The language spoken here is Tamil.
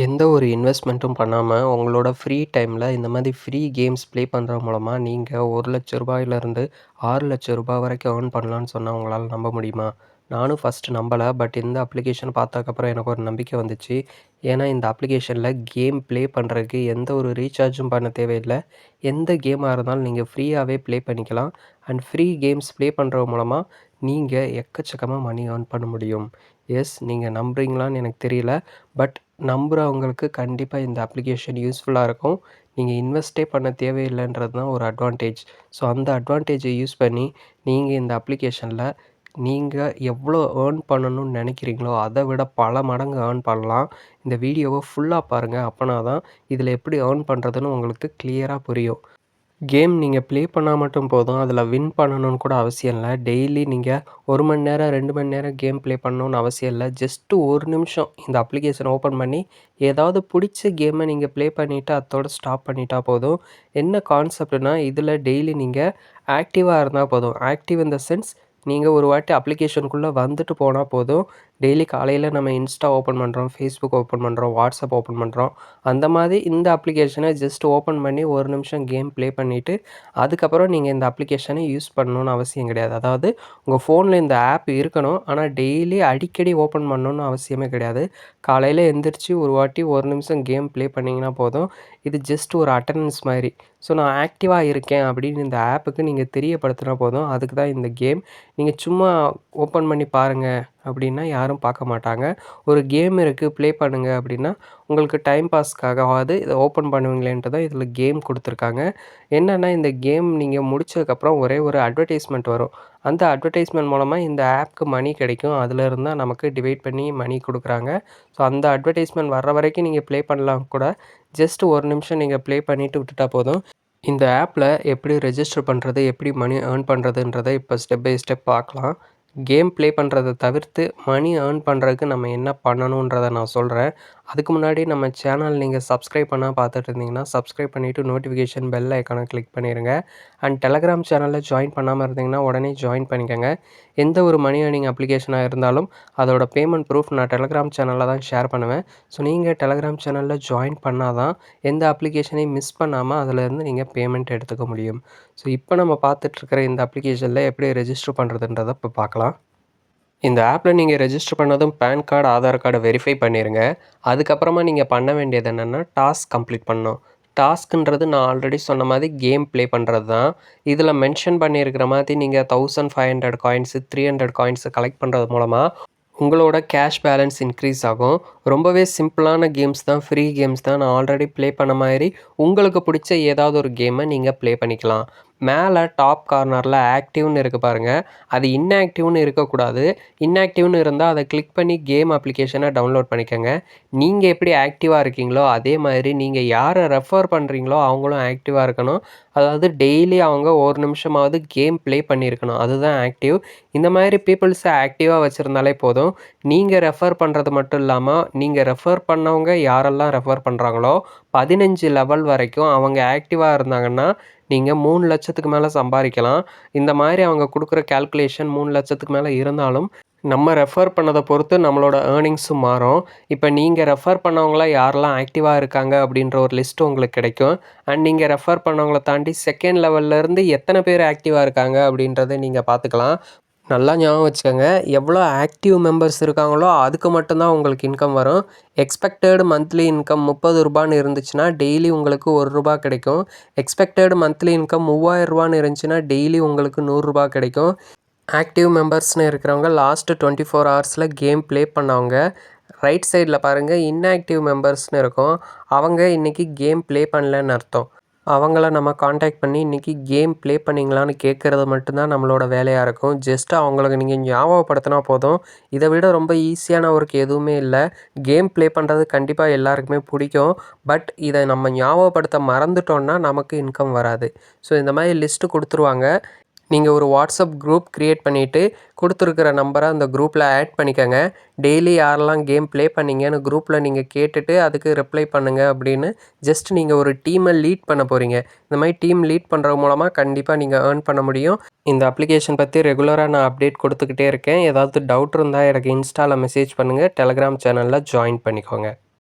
எந்த ஒரு இன்வெஸ்ட்மெண்ட்டும் பண்ணாம, உங்களோட ஃப்ரீ டைம்ல இந்த மாரி ஃப்ரீ கேம்ஸ் ப்ளே பண்றது மூலமா, நீங்க ரூ. 1,00,000லேருந்து ரூ. 6,00,000 வரைக்கும் ஏர்ன் பண்ணலான்னு சொன்னா உங்களால நம்ப முடியுமா? நானும் ஃபர்ஸ்ட்டு நம்பல. பட் இந்த அப்ளிகேஷன் பார்த்ததுக்கப்புறம் எனக்கு ஒரு நம்பிக்கை வந்துச்சு. ஏன்னா, இந்த அப்ளிகேஷன்ல கேம் ப்ளே பண்றதுக்கு எந்த ஒரு ரீசார்ஜும் பண்ண தேவையில்ல. எந்த கேமா இருந்தாலும் நீங்க ஃப்ரீயாவே ப்ளே பண்ணிக்கலாம். அண்ட் ஃப்ரீ கேம்ஸ் ப்ளே பண்றது மூலமா, நீங்க எக்கச்சக்கமா மணி ஏர்ன் பண்ண முடியும். எஸ், நீங்க நம்புறீங்களான்னு எனக்கு தெரியல. பட் நம்புறவங்களுக்கு கண்டிப்பா இந்த அப்ளிகேஷன் யூஸ்ஃபுல்லா இருக்கும். நீங்க இன்வெஸ்ட்டே பண்ண தேவையில்லன்றது தான் ஒரு அட்வான்டேஜ். ஸோ அந்த அட்வான்டேஜை யூஸ் பண்ணி, நீங்க இந்த அப்ளிகேஷன்ல நீங்க எவ்வளோ ஏர்ன் பண்ணணும்னு நெனைக்கிறீங்களோ, அத விட பல மடங்கு ஏர்ன் பண்ணலாம். இந்த வீடியோவ ஃபுல்லா பாருங்க. அப்பனா தான் இதில எப்படி ஏர்ன் பண்றதுன்னு உங்களுக்கு கிளியரா புரியும். கேம் நீங்க ப்ளே பண்ணா மட்டும் போதும். அதில வின் பண்ணணும்னு கூட அவசியம் இல்ல. டெய்லி நீங்க 1 மணி நேரம், 2 மணி நேரம் கேம் ப்ளே பண்ணணும்னு அவசியம் இல்ல. ஜஸ்ட் 1 நிமிஷம் இந்த அப்ளிகேஷன ஓப்பன் பண்ணி, ஏதாவது புடிச்ச கேம நீங்க ப்ளே பண்ணிட்டு அத்தோட ஸ்டாப் பண்ணிட்டா போதும். என்ன கான்செப்ட்னா, இதில டெய்லி நீங்க ஆக்டிவா இருந்தா போதும். ஆக்டிவ் இன் த சென்ஸ் நீங்க ஒரு வாட்டி அப்ளிகேஷனுக்குள்ள வந்துட்டு போனா போதும். டெய்லி காலையில நம்ம இன்ஸ்டா ஓப்பன் பண்றோம், Facebook ஓப்பன் பண்றோம், WhatsApp ஓப்பன் பண்றோம். அந்த மாதிரி இந்த அப்ளிகேஷனை ஜஸ்ட் ஓப்பன் பண்ணி 1 நிமிஷம் கேம் ப்ளே பண்ணிவிட்டு அதுக்கப்புறம் நீங்கள் இந்த அப்ளிகேஷனை யூஸ் பண்ணணும்னு அவசியம் கிடையாது. அதாவது உங்கள் ஃபோனில் இந்த ஆப் இருக்கணும். ஆனால் டெய்லி அடிக்கடி ஓப்பன் பண்ணணும்னு அவசியமே கிடையாது. காலையில் எந்திரிச்சு ஒரு வாட்டி 1 நிமிஷம் கேம் ப்ளே பண்ணிங்கன்னா போதும். இது ஜஸ்ட் ஒரு அட்டெண்டன்ஸ் மாதிரி. ஸோ நான் ஆக்டிவாக இருக்கேன் அப்படின்னு இந்த ஆப்புக்கு நீங்கள் தெரியப்படுத்தினா போதும். அதுக்கு தான் இந்த கேம். நீங்கள் சும்மா ஓப்பன் பண்ணி பாருங்கள் அப்படின்னா யாரும் பார்க்க மாட்டாங்க. ஒரு கேம் இருக்குது ப்ளே பண்ணுங்க அப்படின்னா உங்களுக்கு டைம் பாஸ்க்காகவாது இதை ஓப்பன் பண்ணுவீங்களேன்ட்டு தான் இதில் கேம் கொடுத்துருக்காங்க. என்னென்னா இந்த கேம் நீங்கள் முடிச்சதுக்கப்புறம் ஒரே ஒரு அட்வர்டைஸ்மெண்ட் வரும். அந்த அட்வர்டைஸ்மெண்ட் மூலமாக இந்த ஆப்க்கு மணி கிடைக்கும். அதிலிருந்து தான் நமக்கு டிவைட் பண்ணி மணி கொடுக்குறாங்க. ஸோ அந்த அட்வர்டைஸ்மெண்ட் வர்ற வரைக்கும் நீங்கள் ப்ளே பண்ணலாம் கூட. ஜஸ்ட் 1 நிமிஷம் நீங்கள் ப்ளே பண்ணிவிட்டு விட்டுட்டா போதும். இந்த ஆப்பில் எப்படி ரெஜிஸ்டர் பண்ணுறது, எப்படி மணி ஏர்ன் பண்ணுறதுன்றத இப்போ ஸ்டெப் பை ஸ்டெப் பார்க்கலாம். கேம் ப்ளே பண்ணுறத தவிர்த்து மணி ஏர்ன் பண்ணுறதுக்கு நம்ம என்ன பண்ணணுன்றத நான் சொல்கிறேன். அதுக்கு முன்னாடி நம்ம சேனல் நீங்கள் சப்ஸ்கிரைப் பண்ணால் பார்த்துட்டு இருந்தீங்கன்னா, சப்ஸ்கிரைப் பண்ணிவிட்டு நோட்டிஃபிகேஷன் பெல் ஐக்கானை கிளிக் பண்ணிடுங்க. அண்ட் டெலகிராம் சேனலில் ஜாயின் பண்ணாமல் இருந்தீங்கன்னா உடனே ஜாயின் பண்ணிக்கோங்க. எந்த ஒரு மணி ஏர்னிங் அப்ளிகேஷனாக இருந்தாலும் அதோட பேமெண்ட் ப்ரூஃப் நான் டெலகிராம் சேனலில் தான் ஷேர் பண்ணுவேன். ஸோ நீங்கள் டெலகிராம் சேனலில் ஜாயின் பண்ணால் தான் எந்த அப்ளிகேஷனையும் மிஸ் பண்ணாமல் அதிலேருந்து நீங்கள் பேமெண்ட் எடுத்துக்க முடியும். ஸோ இப்போ நம்ம பார்த்துட்ருக்கிற இந்த அப்ளிகேஷனில் எப்படி ரெஜிஸ்டர் பண்ணுறதுன்றதை இப்போ பார்க்கலாம். இந்த ஆப்பில் நீங்கள் ரெஜிஸ்டர் பண்ணதும் பேன் கார்டு, ஆதார் கார்டை வெரிஃபை பண்ணிடுங்க. அதுக்கப்புறமா நீங்கள் பண்ண வேண்டியது என்னென்னா டாஸ்க் கம்ப்ளீட் பண்ணணும். டாஸ்க்குன்றது நான் ஆல்ரெடி சொன்ன மாதிரி கேம் ப்ளே பண்ணுறது தான். இதில் மென்ஷன் பண்ணியிருக்கிற மாதிரி நீங்கள் 1500 காயின்ஸு, 300 காயின்ஸு கலெக்ட் பண்ணுறது மூலமாக உங்களோட கேஷ் பேலன்ஸ் இன்க்ரீஸ் ஆகும். ரொம்பவே சிம்பிளான கேம்ஸ் தான், ஃப்ரீ கேம்ஸ் தான். நான் ஆல்ரெடி ப்ளே பண்ண மாதிரி உங்களுக்கு பிடிச்ச ஏதாவது ஒரு கேமை நீங்கள் ப்ளே பண்ணிக்கலாம். மேலே டாப் கார்னரில் ஆக்டிவ்னு இருக்குது பாருங்கள். அது இன்ஆக்டிவ்னு இருக்கக்கூடாது. இன்ஆக்டிவ்னு இருந்தால் அதை கிளிக் பண்ணி கேம் அப்ளிகேஷனை டவுன்லோட் பண்ணிக்கோங்க. நீங்கள் எப்படி ஆக்டிவாக இருக்கீங்களோ அதே மாதிரி நீங்கள் யாரை ரெஃபர் பண்ணுறீங்களோ அவங்களும் ஆக்டிவாக இருக்கணும். அதாவது டெய்லி அவங்க 1 நிமிஷமாவது கேம் ப்ளே பண்ணியிருக்கணும். அதுதான் ஆக்டிவ். இந்த மாதிரி பீப்புள்ஸை ஆக்டிவாக வச்சுருந்தாலே போதும். நீங்கள் ரெஃபர் பண்ணுறது மட்டும் இல்லாமல் நீங்கள் ரெஃபர் பண்ணவங்க யாரெல்லாம் ரெஃபர் பண்ணுறாங்களோ 15 லெவல் வரைக்கும் அவங்க ஆக்டிவாக இருந்தாங்கன்னா நீங்கள் 3,00,000க்கு மேலே சம்பாதிக்கலாம். இந்த மாதிரி அவங்க கொடுக்குற கால்குலேஷன் 3,00,000க்கு மேலே இருந்தாலும் நம்ம ரெஃபர் பண்ணதை பொறுத்து நம்மளோட ஏர்னிங்ஸும் மாறும். இப்போ நீங்கள் ரெஃபர் பண்ணவங்கள யாரெல்லாம் ஆக்டிவாக இருக்காங்க அப்படின்ற ஒரு லிஸ்ட்டு உங்களுக்கு கிடைக்கும். அண்ட் நீங்கள் ரெஃபர் பண்ணவங்கள தாண்டி செகண்ட் லெவல்லேருந்து எத்தனை பேர் ஆக்டிவாக இருக்காங்க அப்படின்றத நீங்கள் பார்த்துக்கலாம். நல்லா ஞாபகம் வச்சுக்கோங்க. எவ்வளோ ஆக்டிவ் மெம்பர்ஸ் இருக்காங்களோ அதுக்கு மட்டும்தான் உங்களுக்கு இன்கம் வரும். எக்ஸ்பெக்டட் மந்த்லி இன்கம் ரூ. 30ன்னு இருந்துச்சுன்னா டெய்லி உங்களுக்கு ரூ. 1 கிடைக்கும். எக்ஸ்பெக்டட் மந்த்லி இன்கம் ரூ. 3000ன்னு இருந்துச்சுன்னா டெய்லி உங்களுக்கு ரூ. 100 கிடைக்கும். ஆக்டிவ் மெம்பர்ஸ்னு இருக்கிறவங்க லாஸ்ட்டு 24 ஹவர்ஸில் கேம் ப்ளே பண்ணவங்க. ரைட் சைடில் பாருங்கள், இன்ஆக்டிவ் மெம்பர்ஸ்னு இருக்கும். அவங்க இன்றைக்கி கேம் ப்ளே பண்ணலன்னு அர்த்தம். அவங்கள நம்ம காண்டாக்ட் பண்ணி இன்றைக்கி கேம் ப்ளே பண்ணிங்களான்னு கேட்குறது மட்டும்தான் நம்மளோட வேலையாக இருக்கும். ஜஸ்ட்டு அவங்களுக்கு நீங்கள் ஞாபகப்படுத்தினா போதும். இதை விட ரொம்ப ஈஸியான ஒர்க் எதுவுமே இல்லை. கேம் ப்ளே பண்ணுறது கண்டிப்பாக எல்லாருக்குமே பிடிக்கும். பட் இதை நம்ம ஞாபகப்படுத்த மறந்துட்டோன்னா நமக்கு இன்கம் வராது. ஸோ இந்த மாதிரி லிஸ்ட்டு கொடுத்துருவாங்க. நீங்கள் ஒரு வாட்ஸ்அப் குரூப் க்ரியேட் பண்ணிவிட்டு கொடுத்துருக்கிற நம்பரை அந்த குரூப்பில் ஆட் பண்ணிக்கோங்க. டெய்லி யாரெல்லாம் கேம் ப்ளே பண்ணீங்கன்னு குரூப்பில் நீங்கள் கேட்டுட்டு அதுக்கு ரிப்ளை பண்ணுங்கள் அப்படின்னு ஜஸ்ட் நீங்கள் ஒரு டீமை லீட் பண்ண போகிறீங்க. இந்த மாதிரி டீம் லீட் பண்ணுறது மூலமாக கண்டிப்பாக நீங்கள் ஏர்ன் பண்ண முடியும். இந்த அப்ளிகேஷன் பற்றி ரெகுலராக நான் அப்டேட் கொடுத்துக்கிட்டே இருக்கேன். ஏதாவது டவுட் இருந்தால் எனக்கு இன்ஸ்டாவில் மெசேஜ் பண்ணுங்கள். டெலகிராம் சேனலில் ஜாயின் பண்ணிக்கோங்க.